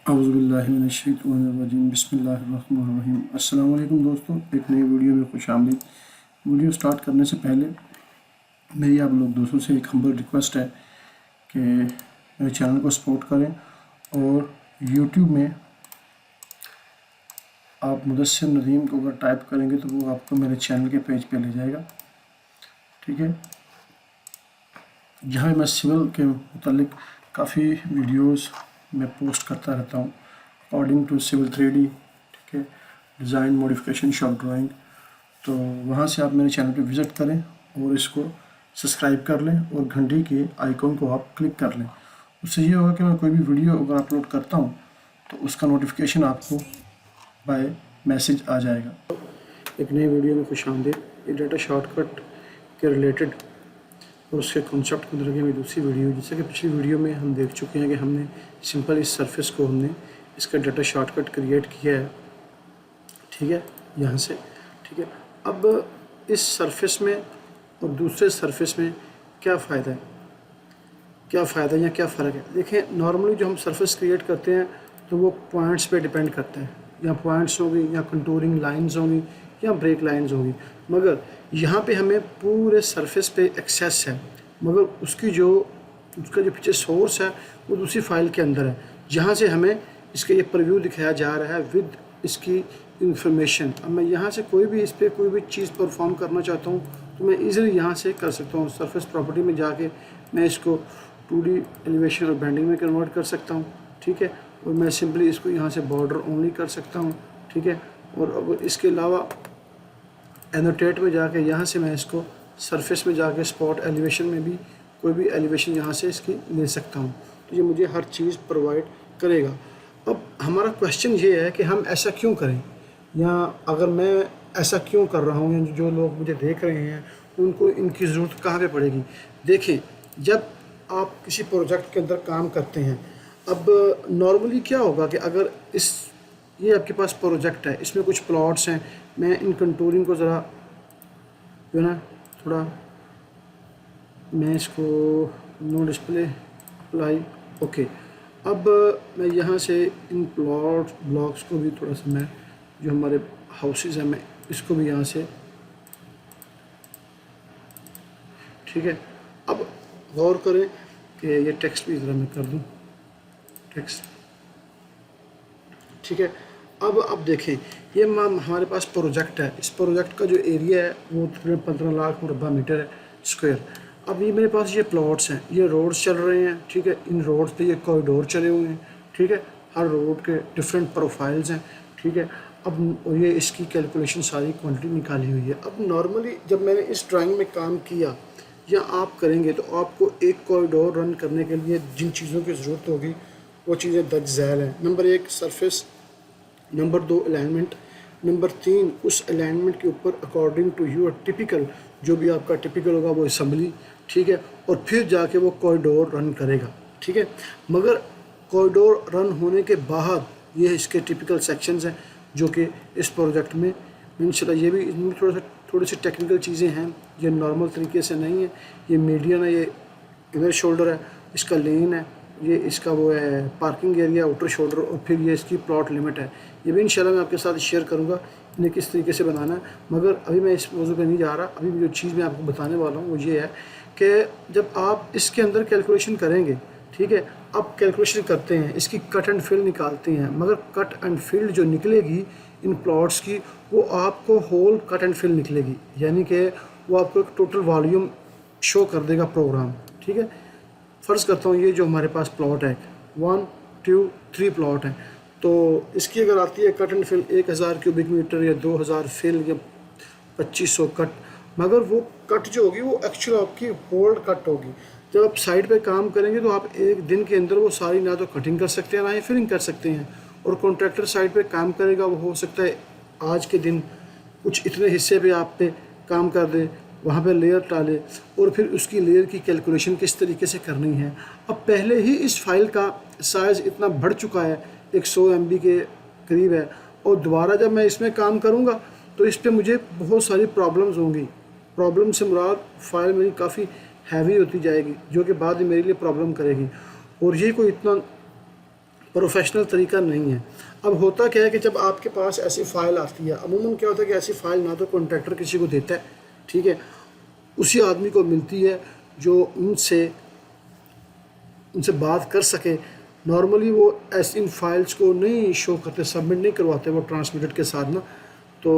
औज़ुबिल्लाहिमिनश्शैतानिर्रजीम बिस्मिल्लाहिर्रहमानिर्रहीम। अस्सलाम वालेकुम दोस्तों, एक नई वीडियो में खुशामदीद। वीडियो स्टार्ट करने से पहले मेरी आप लोग दोस्तों से एक हम्बल रिक्वेस्ट है कि मेरे चैनल को सपोर्ट करें और यूट्यूब में आप मुदस्सिर नदीम को अगर टाइप करेंगे तो वो आपको मेरे चैनल के पेज पे ले जाएगा। ठीक है, यहाँ मैं सिविल के मुतालिक काफ़ी वीडियोस में पोस्ट करता रहता हूँ अकॉर्डिंग टू सिविल 3D। ठीक है, डिज़ाइन मॉडिफिकेशन शॉप ड्राइंग। तो वहाँ से आप मेरे चैनल पे विज़िट करें और इसको सब्सक्राइब कर लें और घंटी के आइकॉन को आप क्लिक कर लें। उससे ये होगा कि मैं कोई भी वीडियो अगर अपलोड करता हूँ तो उसका नोटिफिकेशन आपको बाय मैसेज आ जाएगा। एक नई वीडियो में खुशामदीद। ये डाटा शॉर्टकट के रिलेटेड और उसके कॉन्सेप्ट को अंदर मेरी दूसरी वीडियो, जैसे कि पिछली वीडियो में हम देख चुके हैं कि हमने सिंपल इस सरफेस को हमने इसका डाटा शॉर्टकट क्रिएट किया है। ठीक है, यहाँ से। ठीक है, अब इस सरफेस में और दूसरे सरफेस में क्या फ़ायदा है, क्या फ़ायदा या क्या फ़र्क है। देखें, नॉर्मली जो हम सरफेस क्रिएट करते हैं तो वो पॉइंट्स पे डिपेंड करता है, या पॉइंट्स होंगी या कंटूरिंग लाइंस होंगी या ब्रेक लाइंस होगी। मगर यहाँ पे हमें पूरे सरफेस पे एक्सेस है, मगर उसका जो पीछे सोर्स है वो दूसरी फाइल के अंदर है, जहाँ से हमें इसका ये प्रीव्यू दिखाया जा रहा है विद इसकी इंफॉर्मेशन। अब मैं यहाँ से कोई भी इस पर कोई भी चीज़ परफॉर्म करना चाहता हूँ तो मैं इजीली यहाँ से कर सकता हूँ। सरफेस प्रॉपर्टी में जाके मैं इसको 2D एलिवेशन और बेंडिंग में कन्वर्ट कर सकता हूँ। ठीक है, और मैं सिंपली इसको यहाँ से बॉर्डर ओनली कर सकता हूँ। ठीक है, और अब इसके अलावा एनोटेट में जाके यहाँ से मैं इसको सरफेस में जाके स्पॉट एलिवेशन में भी कोई भी एलिवेशन यहाँ से इसकी ले सकता हूँ। तो ये मुझे हर चीज़ प्रोवाइड करेगा। अब हमारा क्वेश्चन ये है कि हम ऐसा क्यों करें, या अगर मैं ऐसा क्यों कर रहा हूँ, या जो लोग मुझे देख रहे हैं उनको इनकी ज़रूरत कहाँ पे पड़ेगी। देखें, जब आप किसी प्रोजेक्ट के अंदर काम करते हैं, अब नॉर्मली क्या होगा कि अगर ये आपके पास प्रोजेक्ट है, इसमें कुछ प्लॉट्स हैं, मैं इन कंटूरिंग को ज़रा जो है ना थोड़ा मैं इसको नो डिस्प्ले अप्लाई। ओके, अब मैं यहाँ से इन ब्लॉक्स को भी थोड़ा सा मैं जो हमारे हाउसेस हैं मैं इसको भी यहाँ से। ठीक है, अब गौर करें कि ये टेक्स्ट भी ज़रा मैं कर दूँ टेक्स्ट। ठीक है, अब देखें, ये हमारे पास प्रोजेक्ट है। इस प्रोजेक्ट का जो एरिया है वो 15 लाख मुरबा मीटर है स्क्वायर। अब ये मेरे पास ये प्लॉट्स हैं, ये रोड्स चल रहे हैं। ठीक है, इन रोड्स पे ये कॉरिडोर चले हुए हैं। ठीक है, हर रोड के डिफरेंट प्रोफाइल्स हैं। ठीक है, अब ये इसकी कैलकुलेशन सारी क्वांटिटी निकाली हुई है। अब नॉर्मली जब मैंने इस ड्राइंग में काम किया या आप करेंगे तो आपको एक कॉरिडोर रन करने के लिए जिन चीज़ों की ज़रूरत होगी वो चीज़ें दर्ज झैल हैं। Number 1 surface, number 2 alignment, number 3 उस अलाइनमेंट के ऊपर अकॉर्डिंग टू योर टिपिकल, जो भी आपका टिपिकल होगा वो असम्बली। ठीक है, और फिर जाके वो कॉरिडोर रन करेगा। ठीक है, मगर कॉरिडोर रन होने के बाद ये इसके टिपिकल सेक्शंस हैं जो कि इस प्रोजेक्ट में इंशाल्लाह ये भी इनमें थोड़ी सी टेक्निकल चीज़ें हैं, ये नॉर्मल तरीके से नहीं है। ये मीडियन है, ये इनर शोल्डर है, इसका लेन है, ये इसका वो है पार्किंग एरिया आउटर शोल्डर, और फिर ये इसकी प्लॉट लिमिट है। ये भी इंशाल्लाह मैं आपके साथ शेयर करूँगा इन्हें किस तरीके से बनाना है, मगर अभी मैं इस मौजू पे नहीं जा रहा। अभी जो चीज़ मैं आपको बताने वाला हूँ वो ये है कि जब आप इसके अंदर कैलकुलेशन करेंगे, ठीक है, आप कैलकुलेशन करते हैं, इसकी कट एंड फिल निकालते हैं, मगर कट एंड फिल जो निकलेगी इन प्लॉट्स की वो आपको होल कट एंड फिल निकलेगी, यानी कि वो आपको एक टोटल वॉल्यूम शो कर देगा प्रोग्राम। ठीक है, फ़र्ज़ करता हूँ ये जो हमारे पास प्लॉट है 1 2 3 प्लॉट है, तो इसकी अगर आती है cut and fill 1000 cubic metre या 2000 फिल या 2500 कट, मगर वो कट जो होगी वो एक्चुअल आपकी होल्ड कट होगी। जब आप साइड पे काम करेंगे तो आप एक दिन के अंदर वो सारी ना तो कटिंग कर सकते हैं ना ही फिलिंग कर सकते हैं, और कॉन्ट्रैक्टर साइड पे काम करेगा वो हो सकता है आज के दिन कुछ इतने हिस्से पे आप पे काम कर दे, वहाँ पे लेयर डाले, और फिर उसकी लेयर की कैलकुलेशन किस तरीके से करनी है। अब पहले ही इस फाइल का साइज़ इतना बढ़ चुका है, 100 MB के करीब है, और दोबारा जब मैं इसमें काम करूँगा तो इस पर मुझे बहुत सारी प्रॉब्लम्स होंगी। प्रॉब्लम से मुराद फ़ाइल मेरी काफ़ी हैवी होती जाएगी, जो कि बाद में मेरे लिए प्रॉब्लम करेगी। और ये कोई इतना प्रोफेशनल तरीका नहीं है। अब होता क्या है कि जब आपके पास ऐसी फ़ाइल आती है, अमूमन क्या होता है कि ऐसी फ़ाइल ना तो कॉन्ट्रैक्टर किसी को देता है, ठीक है, उसी आदमी को मिलती है जो उनसे बात कर सके। नॉर्मली वो ऐसी इन फाइल्स को नहीं शो करते, सबमिट नहीं करवाते वो ट्रांसमिटेड के साथ ना। तो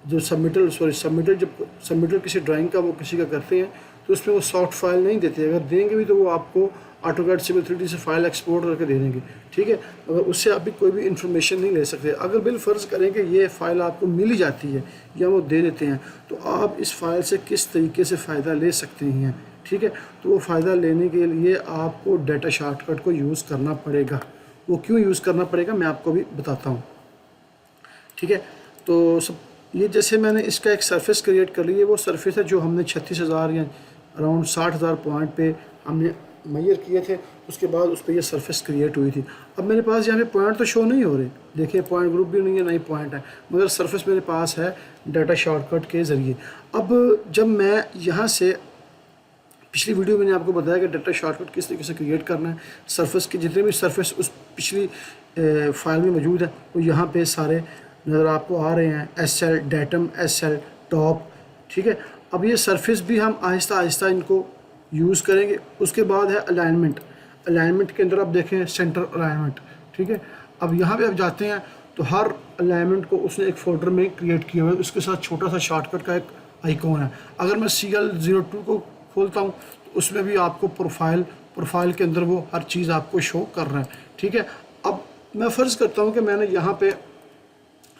जो सबमिटर जब सबमिटर किसी ड्राइंग का वो किसी का करते हैं तो उसमें वो सॉफ्ट फाइल नहीं देते। अगर देंगे भी तो वो आपको AutoCAD Civil 3D से फाइल एक्सपोर्ट करके दे देंगे, ठीक है, अगर उससे आप भी कोई भी इंफॉर्मेशन नहीं ले सकते। अगर बिल फ़र्ज़ करें कि ये फ़ाइल आपको मिल ही जाती है या वो दे देते हैं, तो आप इस फाइल से किस तरीके से फ़ायदा ले सकते हैं, ठीक है। तो वो फ़ायदा लेने के लिए आपको डाटा शॉर्टकट को यूज़ करना पड़ेगा। वो क्यों यूज़ करना पड़ेगा मैं आपको भी बताता हूँ, ठीक है। तो सब ये जैसे मैंने इसका एक सरफेस क्रिएट कर ली है, वो सरफेस है जो हमने 36,000 या अराउंड 60,000 पॉइंट पे हमने मेजर किए थे, उसके बाद उस पर यह सरफेस क्रिएट हुई थी। अब मेरे पास यहाँ पे पॉइंट तो शो नहीं हो रहे, देखिए पॉइंट ग्रुप भी नहीं है, ना ही पॉइंट है, मगर सरफेस मेरे पास है डाटा शॉर्टकट के ज़रिए। अब जब मैं यहाँ से पिछली वीडियो मैंने आपको बताया कि डाटा शॉर्टकट किस तरीके से क्रिएट करना है, सरफेस के जितने भी सरफेस उस पिछली फाइल में मौजूद है वो यहाँ पे सारे नज़र आपको आ रहे हैं, SL डेटम, SL टॉप, ठीक है। अब ये सरफेस भी हम आहिस्ता आहिस्ता इनको यूज़ करेंगे। उसके बाद है अलाइनमेंट। अलाइनमेंट के अंदर आप देखें सेंटर अलाइनमेंट, ठीक है। अब यहाँ पे आप जाते हैं तो हर अलाइनमेंट को उसने एक फोल्डर में क्रिएट किया हुआ है, उसके साथ छोटा सा शॉर्टकट का एक आइकॉन है। अगर मैं CL02 को खोलता हूँ तो उसमें भी आपको प्रोफाइल के अंदर वो हर चीज़ आपको शो कर रहा है, ठीक है। अब मैं फ़र्ज़ करता हूँ कि मैंने यहाँ पे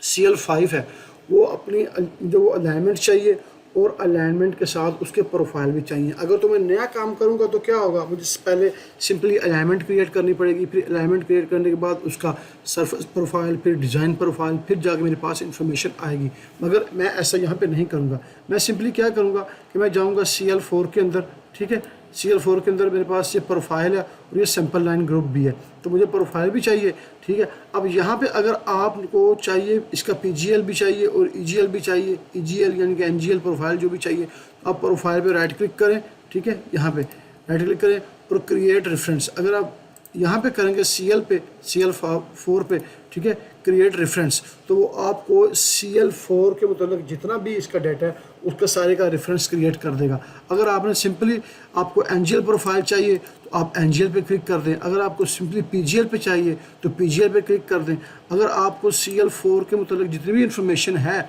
CL5 है, वो अपनी जो वो अलाइनमेंट चाहिए और अलाइनमेंट के साथ उसके प्रोफाइल भी चाहिए। अगर तो मैं नया काम करूंगा तो क्या होगा, मुझे पहले सिंपली अलाइनमेंट क्रिएट करनी पड़ेगी, फिर अलाइनमेंट क्रिएट करने के बाद उसका सरफेस प्रोफाइल, फिर डिज़ाइन प्रोफाइल, फिर जाके मेरे पास इंफॉर्मेशन आएगी। मगर मैं ऐसा यहाँ पे नहीं करूँगा। मैं सिंपली क्या करूँगा कि मैं जाऊँगा CL4 के अंदर, ठीक है। CL4 के अंदर मेरे पास ये प्रोफाइल है और ये सैम्पल लाइन ग्रुप भी है, तो मुझे प्रोफाइल भी चाहिए, ठीक है। अब यहाँ पे अगर आपको चाहिए इसका PGL भी चाहिए और EGL भी चाहिए, EGL यानी कि NGL प्रोफाइल जो भी चाहिए, आप प्रोफाइल पे राइट क्लिक करें, ठीक है, यहाँ पे राइट क्लिक करें और क्रिएट रेफरेंस। अगर आप यहाँ पे करेंगे CL4 पे, ठीक है, क्रिएट रेफरेंस, तो वो आपको CL4 के मतलब जितना भी इसका डाटा है उसका सारे का रेफरेंस क्रिएट कर देगा। अगर आपने सिंपली आपको NGL प्रोफाइल चाहिए तो आप NGL पे क्लिक कर दें। अगर आपको सिंपली PGL पे चाहिए तो PGL पे क्लिक कर दें। अगर आपको CL4 के मतलब जितनी भी इंफॉर्मेशन है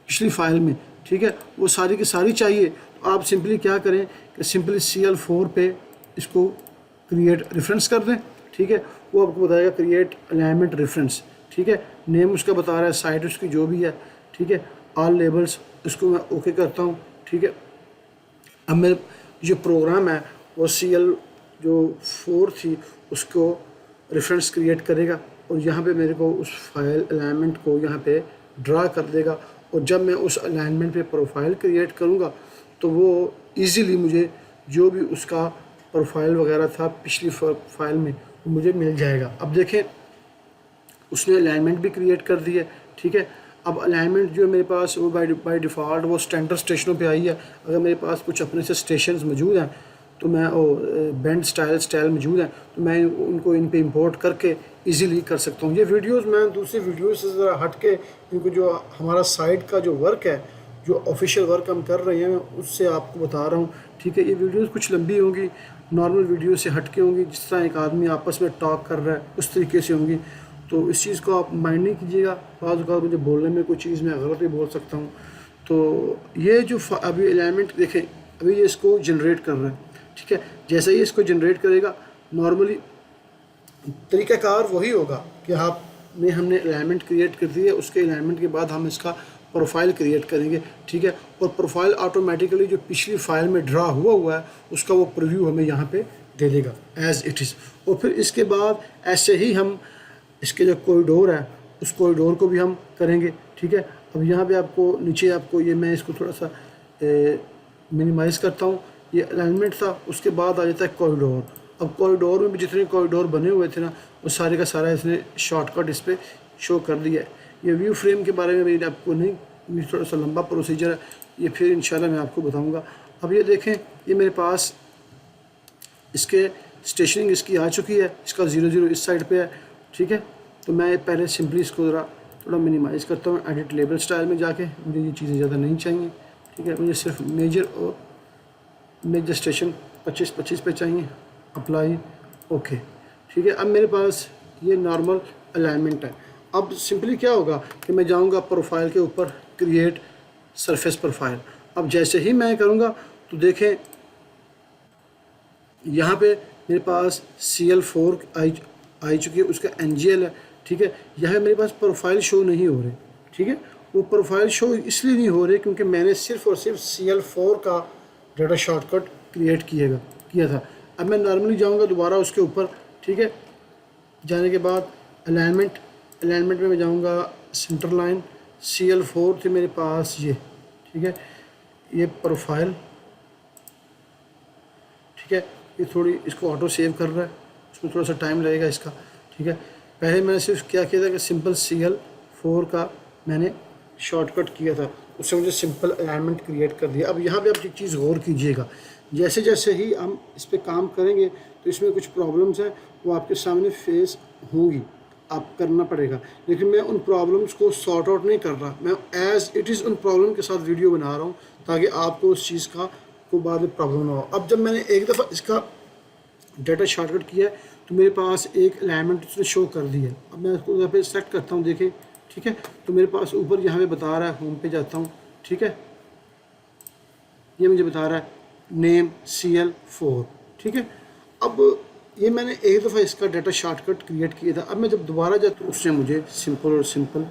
पिछली फाइल में, ठीक है, वो सारी की सारी चाहिए, तो आप सिंपली क्या करें कि सिंपली CL4 पे इसको क्रिएट रेफरेंस कर दें, ठीक है। वो आपको बताएगा क्रिएट अलाइनमेंट रेफरेंस, ठीक है। नेम उसका बता रहा है, साइट उसकी जो भी है, ठीक है। ऑल लेबल्स उसको मैं ओके करता हूँ, ठीक है। अब मेरे जो प्रोग्राम है वो CL4 थी उसको रेफरेंस क्रिएट करेगा और यहाँ पे मेरे को उस फाइल अलाइनमेंट को यहाँ पे ड्रा कर देगा। और जब मैं उस अलाइनमेंट पे प्रोफाइल क्रिएट करूँगा तो वो इजीली मुझे जो भी उसका प्रोफाइल वगैरह था पिछली फाइल में वो मुझे मिल जाएगा। अब देखें उसने अलाइनमेंट भी क्रिएट कर दी है, ठीक है। अब अलाइनमेंट जो है मेरे पास वो बाय डिफ़ॉल्ट वो स्टैंडर्ड स्टेशनों पे आई है। अगर मेरे पास कुछ अपने से स्टेशंस मौजूद हैं तो मैं बेंड स्टाइल मौजूद हैं तो मैं उनको इन पे इंपोर्ट करके इजीली कर सकता हूँ। ये वीडियोस मैं दूसरी वीडियोस से ज़रा हट के इनको जो हमारा साइट का जो वर्क है, जो ऑफिशियल वर्क हम कर रहे हैं उससे आपको बता रहा हूँ, ठीक है। ये वीडियोस कुछ लंबी होंगी, नॉर्मल वीडियो से हट के होंगी, जिस तरह एक आदमी आपस में टॉक कर रहा है उस तरीके से होंगी। तो इस चीज़ को आप माइंड नहीं कीजिएगा, बाज़ औक़ात मुझे बोलने में कोई चीज़ मैं गलत भी बोल सकता हूँ। तो ये जो अभी अलाइनमेंट देखें, अभी ये इसको जनरेट कर रहा है, ठीक है। जैसे ही इसको जनरेट करेगा नॉर्मली तरीक़ाकार वही होगा कि हमने अलाइनमेंट क्रिएट कर दी है, उसके अलाइनमेंट के बाद हम इसका प्रोफाइल क्रिएट करेंगे, ठीक है। और प्रोफाइल ऑटोमेटिकली जो पिछली फाइल में ड्रा हुआ है उसका वो प्रीव्यू हमें यहाँ पे दे देगा एज़ इट इज़। और फिर इसके बाद ऐसे ही हम इसके जो कॉरिडोर है उस कॉरिडोर को भी हम करेंगे, ठीक है। अब यहाँ पे आपको नीचे आपको ये मैं इसको थोड़ा सा मिनिमाइज़ करता हूँ। ये अलाइनमेंट था, उसके बाद आ जाता है कॉरिडोर। अब कॉरिडोर में भी जितने कॉरिडोर बने हुए थे ना वो सारे का सारा इसने शॉर्टकट इस पर शो कर दिया है। ये व्यू फ्रेम के बारे में मैंने आपको नहीं, थोड़ा सा लंबा प्रोसीजर है, ये फिर इंशाल्लाह मैं आपको बताऊँगा। अब ये देखें, ये मेरे पास इसके स्टेशनिंग इसकी आ चुकी है, इसका 00 इस साइड पे है ठीक है। तो मैं पहले सिंपली इसको ज़रा थोड़ा मिनिमाइज़ करता हूँ एडिट लेबल स्टाइल में जाके, मुझे ये चीज़ें ज़्यादा नहीं चाहिए, ठीक है। मुझे सिर्फ मेजर और मेजर स्टेशन 25-25 पे चाहिए, अप्लाई, ओके, ठीक है। अब मेरे पास ये नॉर्मल अलाइनमेंट है। अब सिंपली क्या होगा कि मैं जाऊंगा प्रोफाइल के ऊपर, क्रिएट सरफेस प्रोफाइल। अब जैसे ही मैं करूंगा तो देखें यहाँ पे मेरे पास CL4 आई चुकी है, उसका NGL है, ठीक है। यहाँ मेरे पास प्रोफाइल शो नहीं हो रहे, ठीक है। वो प्रोफाइल शो इसलिए नहीं हो रहे क्योंकि मैंने सिर्फ और सिर्फ CL4 का डाटा शॉर्टकट क्रिएट किया था। अब मैं नॉर्मली जाऊँगा दोबारा उसके ऊपर, ठीक है। जाने के बाद अलाइनमेंट में मैं जाऊँगा सेंटर लाइन, CL4 थे मेरे पास ये, ठीक है। ये प्रोफाइल, ठीक है। ये थोड़ी इसको ऑटो सेव कर रहा है, उसमें थोड़ा सा टाइम लगेगा इसका, ठीक है। पहले मैंने सिर्फ क्या किया था कि सिंपल CL4 का मैंने शॉर्टकट किया था, उससे मुझे सिंपल अलाइनमेंट क्रिएट कर दिया। अब यहाँ पे आप एक चीज़ गौर कीजिएगा, जैसे जैसे ही हम इस पर काम करेंगे तो इसमें कुछ प्रॉब्लम्स हैं वो आपके सामने फेस होंगी, आप करना पड़ेगा। लेकिन मैं उन प्रॉब्लम्स को सॉर्ट आउट नहीं कर रहा, मैं एज़ इट इज़ उन प्रॉब्लम के साथ वीडियो बना रहा हूँ ताकि आपको उस चीज़ का को बाद में प्रॉब्लम ना हो। अब जब मैंने एक दफ़ा इसका डाटा शॉर्टकट किया है तो मेरे पास एक अलाइनमेंट उसने शो कर दी है। अब मैं उसको यहाँ पे सेलेक्ट करता हूँ, देखें, ठीक है। तो मेरे पास ऊपर यहाँ पे बता रहा है, होम पे जाता हूँ, ठीक है। ये मुझे बता रहा है नेम CL4, ठीक है। अब ये मैंने एक दफ़ा इसका डाटा शॉर्टकट क्रिएट किया था। अब मैं जब दोबारा जाता तो उसने मुझे सिंपल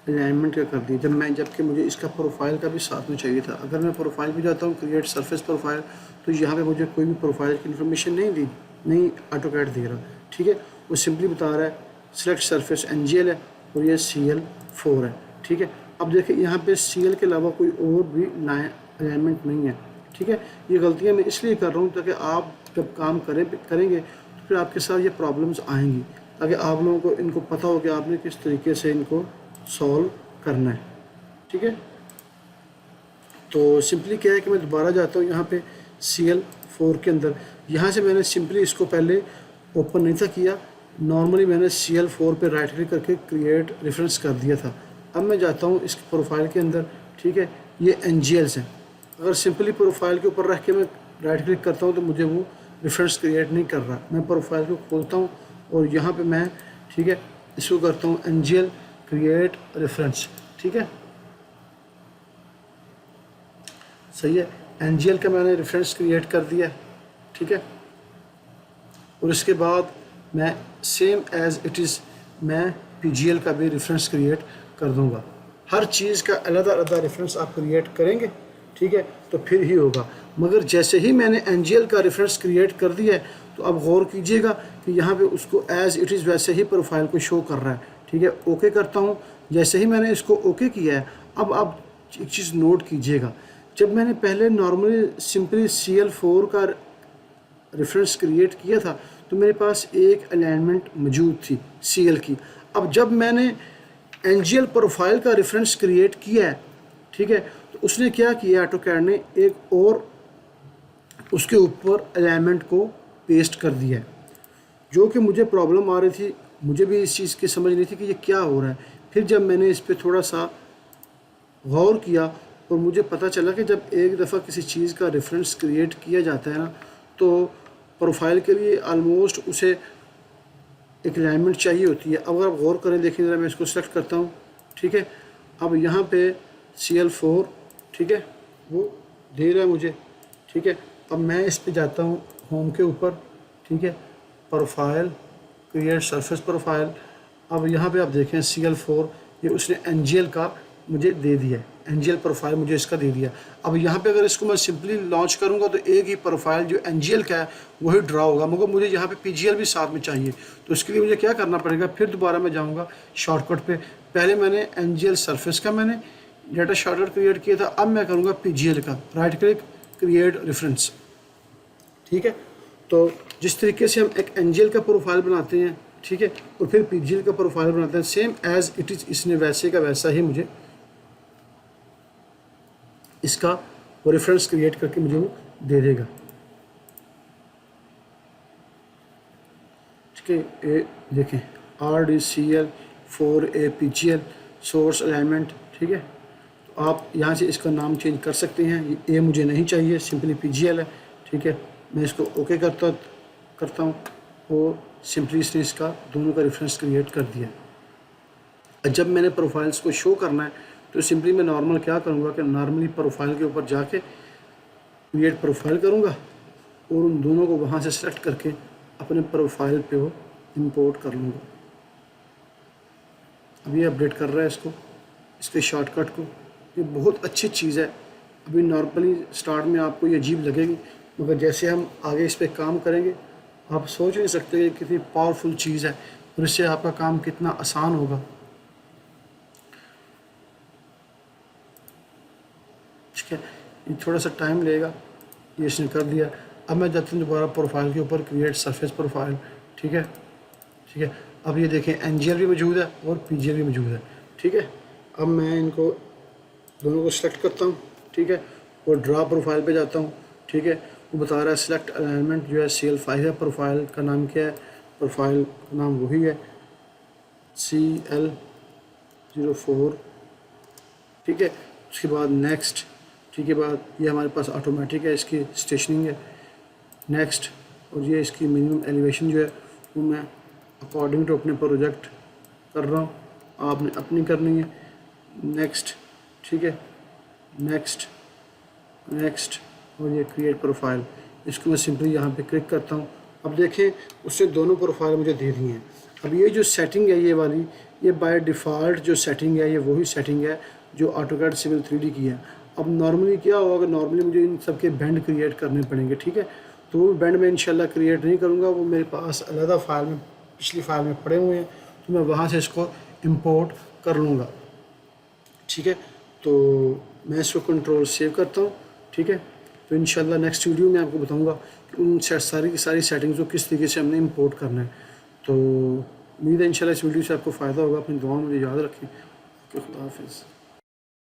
अलाइनमेंट का कर दी, जबकि मुझे इसका प्रोफाइल का भी साथ में चाहिए था। अगर मैं प्रोफाइल भी जाता हूँ क्रिएट सरफेस प्रोफाइल, तो यहाँ पे मुझे कोई भी प्रोफाइल की इन्फॉर्मेशन नहीं ऑटोकैड दे रहा, ठीक है। वो सिंपली बता रहा है सिलेक्ट सरफेस NGL है और ये CL4 है, ठीक है। अब देखिए यहाँ पे CL के अलावा कोई और भी अलाइनमेंट नहीं है, ठीक है। ये गलतियाँ मैं इसलिए कर रहा हूँ ताकि आप जब काम करेंगे तो फिर आपके साथ ये प्रॉब्लम्स आएंगी, ताकि आप लोगों को इनको पता हो कि आपने किस तरीके से इनको सॉल्व करना है, ठीक है। तो सिंपली क्या है कि मैं दोबारा जाता हूँ यहाँ पे CL4 के अंदर, यहाँ से मैंने सिंपली इसको पहले ओपन नहीं था किया, नॉर्मली मैंने CL4 पे राइट क्लिक करके क्रिएट रेफरेंस कर दिया था। अब मैं जाता हूँ इस प्रोफाइल के अंदर, ठीक है। ये NGLs हैं। अगर सिंपली प्रोफाइल के ऊपर रख के मैं राइट क्लिक करता हूँ तो मुझे वो रेफरेंस क्रिएट नहीं कर रहा। मैं प्रोफाइल को खोलता हूँ और यहाँ पे मैं, ठीक है, इसको करता हूँ NGL क्रिएट रेफरेंस, ठीक है, सही है। NGL का मैंने रेफरेंस क्रिएट कर दिया, ठीक है। और इसके बाद मैं सेम एज इट इज़ मैं PGL का भी रेफरेंस क्रिएट कर दूंगा। हर चीज़ का अलग रेफरेंस आप क्रिएट करेंगे, ठीक है, तो फिर ही होगा। मगर जैसे ही मैंने NGL का रेफरेंस क्रिएट कर दिया है तो अब गौर कीजिएगा कि यहाँ पे उसको एज इट इज़ वैसे ही प्रोफाइल को शो कर रहा है, ठीक है। ओके करता हूँ। जैसे ही मैंने इसको ओके किया है, अब आप एक चीज़ नोट कीजिएगा, जब मैंने पहले नॉर्मली सिंपली CL4 का रेफरेंस क्रिएट किया था तो मेरे पास एक अलाइनमेंट मौजूद थी CL की। अब जब मैंने NGL प्रोफाइल का रेफरेंस क्रिएट किया है, ठीक है, तो उसने क्या किया, ऑटोकैड ने एक और उसके ऊपर अलाइनमेंट को पेस्ट कर दिया है, जो कि मुझे प्रॉब्लम आ रही थी। मुझे भी इस चीज़ की समझ नहीं थी कि ये क्या हो रहा है। फिर जब मैंने इस पर थोड़ा सा गौर किया और मुझे पता चला कि जब एक दफ़ा किसी चीज़ का रेफरेंस क्रिएट किया जाता है ना, तो प्रोफाइल के लिए आलमोस्ट उसे एक अलाइनमेंट चाहिए होती है। अगर आप गौर करें, देखिए ज़रा, मैं इसको सेलेक्ट करता हूँ, ठीक है। अब यहाँ पे CL4, ठीक है, वो दे रहा है मुझे, ठीक है। अब मैं इस पे जाता हूँ होम के ऊपर, ठीक है, प्रोफाइल, क्रिएट सरफेस प्रोफाइल। अब यहाँ पे आप देखें CL4 ये उसने NGL का मुझे दे दिया है, NGL प्रोफाइल मुझे इसका दे दिया। अब यहाँ पे अगर इसको मैं सिंपली लॉन्च करूँगा तो एक ही प्रोफाइल जो NGL का है वही ड्रा होगा, मगर मुझे यहाँ पे PGL भी साथ में चाहिए। तो इसके लिए मुझे क्या करना पड़ेगा, फिर दोबारा मैं जाऊँगा शॉर्टकट पे। पहले मैंने NGL सरफेस का मैंने डाटा शॉर्टकट क्रिएट किया था, अब मैं करूँगा PGL का, राइट क्लिक क्रिएट रेफरेंस, ठीक है। तो जिस तरीके से हम एक NGL का प्रोफाइल बनाते हैं, ठीक है, और फिर PGL का प्रोफाइल बनाते हैं, सेम एज इट इज़ इसने वैसे का वैसा ही मुझे इसका वो रेफरेंस क्रिएट करके मुझे वो दे देगा, ठीक है। ये देखें RDCL4APGL सोर्स अलाइनमेंट, ठीक है। तो आप यहाँ से इसका नाम चेंज कर सकते हैं। ये मुझे नहीं चाहिए, सिंपली PGL है, ठीक है। मैं इसको ओके करता हूँ और सिंपली इसने इसका दोनों का रेफरेंस क्रिएट कर दिया। जब मैंने प्रोफाइल्स को शो करना है तो सिंपली मैं नॉर्मल क्या करूँगा कि नॉर्मली प्रोफाइल के ऊपर जाके क्रिएट प्रोफाइल करूँगा और उन दोनों को वहाँ से सेलेक्ट करके अपने प्रोफाइल पे वो इंपोर्ट कर लूँगा। अभी अपडेट कर रहा है इसके शॉर्टकट को। ये बहुत अच्छी चीज़ है। अभी नॉर्मली स्टार्ट में आपको ये अजीब लगेगी, मगर जैसे हम आगे इस पर काम करेंगे आप सोच नहीं सकते कि कितनी पावरफुल चीज़ है और इससे आपका काम कितना आसान होगा। ठीक है, ये थोड़ा सा टाइम लेगा, ये इसने कर दिया। अब मैं जाता हूँ दोबारा प्रोफाइल के ऊपर, क्रिएट सरफेस प्रोफाइल, ठीक है। अब ये देखें NGL भी मौजूद है और PGL भी मौजूद है, ठीक है। अब मैं इनको दोनों को सेलेक्ट करता हूँ, ठीक है, और ड्रा प्रोफाइल पे जाता हूँ, ठीक है। वो बता रहा है सेलेक्ट अलाइनमेंट जो है CL5 है। प्रोफाइल का नाम क्या है? प्रोफाइल का नाम वही है CL04, ठीक है। उसके बाद नेक्स्ट, ठीक है। बाद ये हमारे पास ऑटोमेटिक है, इसकी स्टेशनिंग है, नेक्स्ट। और ये इसकी मिनिमम एलिवेशन जो है वो मैं अकॉर्डिंग टू अपने प्रोजेक्ट कर रहा हूँ, आपने अपनी करनी है। नेक्स्ट, ठीक है, नेक्स्ट और ये क्रिएट प्रोफाइल, इसको मैं सिंपली यहाँ पे क्लिक करता हूँ। अब देखें उससे दोनों प्रोफाइल मुझे दे दी हैं। अब ये जो सेटिंग है ये वाली, ये बाय डिफ़ॉल्ट जो सेटिंग है ये वही सेटिंग है जो AutoCAD Civil 3D की है। अब नॉर्मली क्या होगा, नॉर्मली मुझे इन सब के बैंड क्रिएट करने पड़ेंगे, ठीक है। तो वो बैंड में इंशाल्लाह क्रिएट नहीं करूँगा, वो मेरे पास अलग फाइल में, पिछली फाइल में पड़े हुए हैं, तो मैं वहाँ से इसको इंपोर्ट कर लूँगा, ठीक है। तो मैं इसको कंट्रोल सेव करता हूँ, ठीक है। तो इंशाल्लाह नेक्स्ट वीडियो में आपको बताऊँगा कि उन सारी की सारी सेटिंग्स को किस तरीके से हमने इंपोर्ट करना है। तो उम्मीद है इंशाल्लाह इस वीडियो से आपको फ़ायदा होगा। अपनी दुआ में मुझे याद रखें। खुदा हाफिज़।